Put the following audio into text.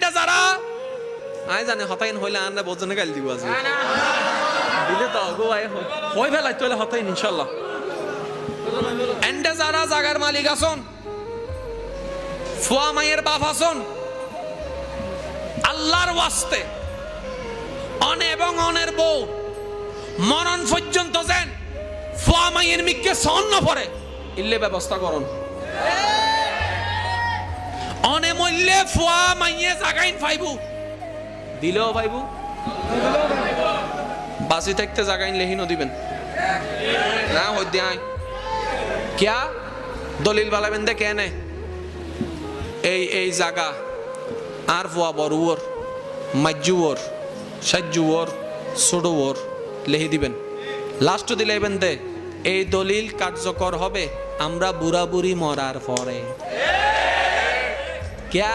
এন্ডা যারা আই জানে হতাইন হইলে আনরা বোঝনে গাল দিব আজ দিলে তো গো আই হই ফেলাই তোলে হতাইন ইনশাআল্লাহ এন্ডা যারা জাগার মালিক আছেন ফুয়া মায়ের বাপ আছেন আল্লাহর ওয়াস্তে অনে এবং অনের বউ মরণ পর্যন্ত যেন ফুয়া মায়ের মিককে সন্ন পড়ে ইল্লে ব্যবস্থা করুন অনে মল্লে ফুয়া মাইয়ে জাগাইন ফাইবু দিলেও ফাইবু বাসি থাকতে জাগাইন লেহিনও দিবেন না হইতে আই কিয়া দলিল বালাবেন দে কেনে এই জায়গা আর ফুয়া বড়ুয়ার মাজ্জুয়ার সাজ্জুয়ার ছোটুয়ার লেহি দিবেন লাস্ট দিলেবেন দে এই দলিল কার্যকর হবে আমরা বুড়া বুড়ি মরার পরে क्या